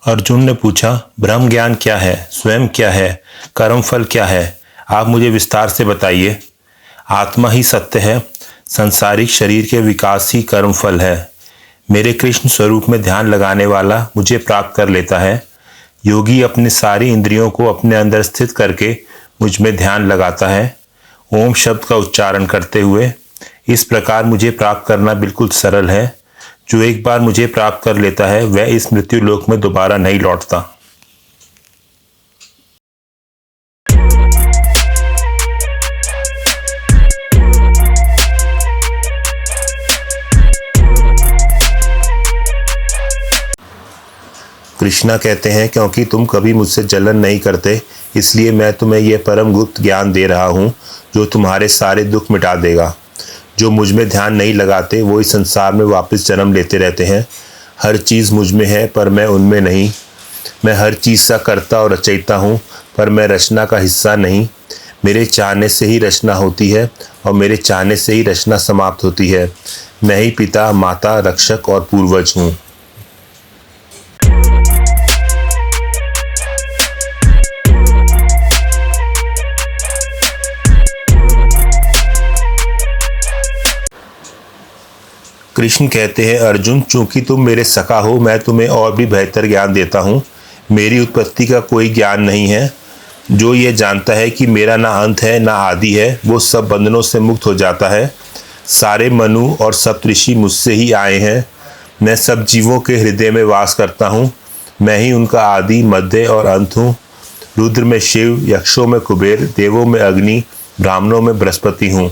अर्जुन ने पूछा, ब्रह्म ज्ञान क्या है, स्वयं क्या है, कर्मफल क्या है? आप मुझे विस्तार से बताइए। आत्मा ही सत्य है। संसारिक शरीर के विकास ही कर्मफल है। मेरे कृष्ण स्वरूप में ध्यान लगाने वाला मुझे प्राप्त कर लेता है। योगी अपनी सारी इंद्रियों को अपने अंदर स्थित करके मुझ में ध्यान लगाता है, ओम शब्द का उच्चारण करते हुए। इस प्रकार मुझे प्राप्त करना बिल्कुल सरल है। जो एक बार मुझे प्राप्त कर लेता है वह इस मृत्यु लोक में दोबारा नहीं लौटता। कृष्णा कहते हैं, क्योंकि तुम कभी मुझसे जलन नहीं करते, इसलिए मैं तुम्हें यह परम गुप्त ज्ञान दे रहा हूँ जो तुम्हारे सारे दुख मिटा देगा। जो मुझ में ध्यान नहीं लगाते वो इस संसार में वापस जन्म लेते रहते हैं। हर चीज़ मुझ में है पर मैं उनमें नहीं। मैं हर चीज़ का कर्ता और रचयिता हूँ पर मैं रचना का हिस्सा नहीं। मेरे चाहने से ही रचना होती है और मेरे चाहने से ही रचना समाप्त होती है। मैं ही पिता, माता, रक्षक और पूर्वज हूँ। कृष्ण कहते हैं, अर्जुन, चूंकि तुम मेरे सखा हो, मैं तुम्हें और भी बेहतर ज्ञान देता हूँ। मेरी उत्पत्ति का कोई ज्ञान नहीं है। जो ये जानता है कि मेरा ना अंत है ना आदि है, वो सब बंधनों से मुक्त हो जाता है। सारे मनु और सप्तऋषि मुझसे ही आए हैं। मैं सब जीवों के हृदय में वास करता हूँ। मैं ही उनका आदि, मध्य और अंत हूँ। रुद्र में शिव, यक्षों में कुबेर, देवों में अग्नि, ब्राह्मणों में बृहस्पति हूँ।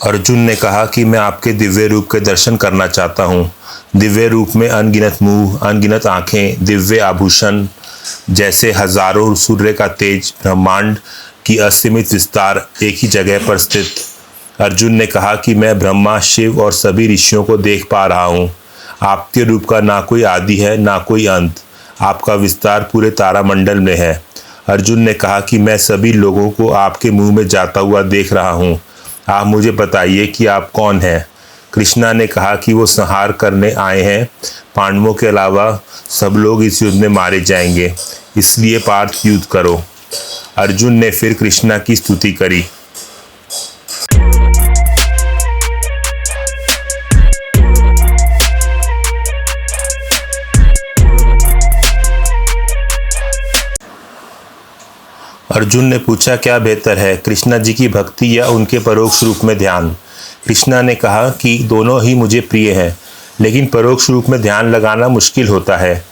अर्जुन ने कहा कि मैं आपके दिव्य रूप के दर्शन करना चाहता हूँ। दिव्य रूप में अनगिनत मुंह, अनगिनत आँखें, दिव्य आभूषण, जैसे हजारों सूर्य का तेज, ब्रह्मांड की असीमित विस्तार एक ही जगह पर स्थित। अर्जुन ने कहा कि मैं ब्रह्मा, शिव और सभी ऋषियों को देख पा रहा हूँ। आपके रूप का ना कोई आदि है ना कोई अंत। आपका विस्तार पूरे तारामंडल में है। अर्जुन ने कहा कि मैं सभी लोगों को आपके मुँह में जाता हुआ देख रहा हूँ। आप मुझे बताइए कि आप कौन हैं? कृष्णा ने कहा कि वो संहार करने आए हैं। पांडवों के अलावा सब लोग इस युद्ध में मारे जाएंगे, इसलिए पार्थ युद्ध करो। अर्जुन ने फिर कृष्णा की स्तुति करी। अर्जुन ने पूछा, क्या बेहतर है, कृष्णा जी की भक्ति या उनके परोक्ष रूप में ध्यान? कृष्णा ने कहा कि दोनों ही मुझे प्रिय हैं, लेकिन परोक्ष रूप में ध्यान लगाना मुश्किल होता है।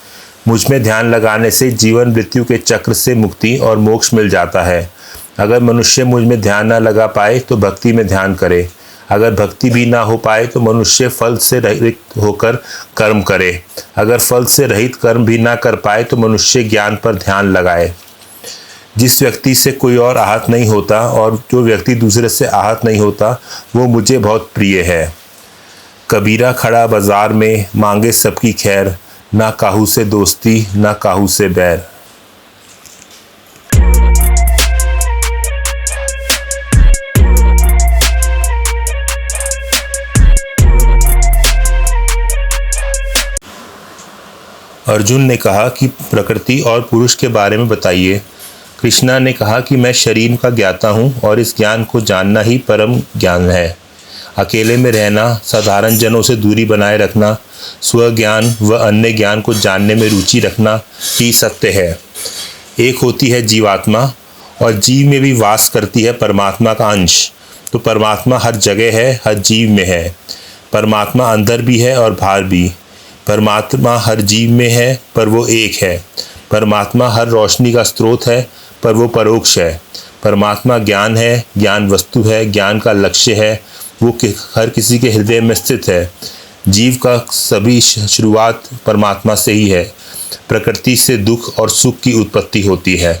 मुझ में ध्यान लगाने से जीवन मृत्यु के चक्र से मुक्ति और मोक्ष मिल जाता है। अगर मनुष्य मुझ में ध्यान न लगा पाए तो भक्ति में ध्यान करे। अगर भक्ति भी ना हो पाए तो मनुष्य फल से रहित होकर कर्म करे। अगर फल से रहित कर्म भी ना कर पाए तो मनुष्य ज्ञान पर ध्यान लगाए। जिस व्यक्ति से कोई और आहत नहीं होता और जो व्यक्ति दूसरे से आहत नहीं होता, वो मुझे बहुत प्रिय है। कबीरा खड़ा बाजार में, मांगे सबकी खैर, ना काहू से दोस्ती ना काहू से बैर। अर्जुन ने कहा कि प्रकृति और पुरुष के बारे में बताइए। कृष्णा ने कहा कि मैं शरीर का ज्ञाता हूँ और इस ज्ञान को जानना ही परम ज्ञान है। अकेले में रहना, साधारण जनों से दूरी बनाए रखना, स्वज्ञान व अन्य ज्ञान को जानने में रुचि रखना ही सत्य है। एक होती है जीवात्मा और जीव में भी वास करती है परमात्मा का अंश। तो परमात्मा हर जगह है, हर जीव में है। परमात्मा अंदर भी है और बाहर भी। परमात्मा हर जीव में है पर वो एक है। परमात्मा हर रोशनी का स्रोत है पर वो परोक्ष है। परमात्मा ज्ञान है, ज्ञान वस्तु है, ज्ञान का लक्ष्य है, वो हर किसी के हृदय में स्थित है। जीव का सभी शुरुआत परमात्मा से ही है। प्रकृति से दुख और सुख की उत्पत्ति होती है।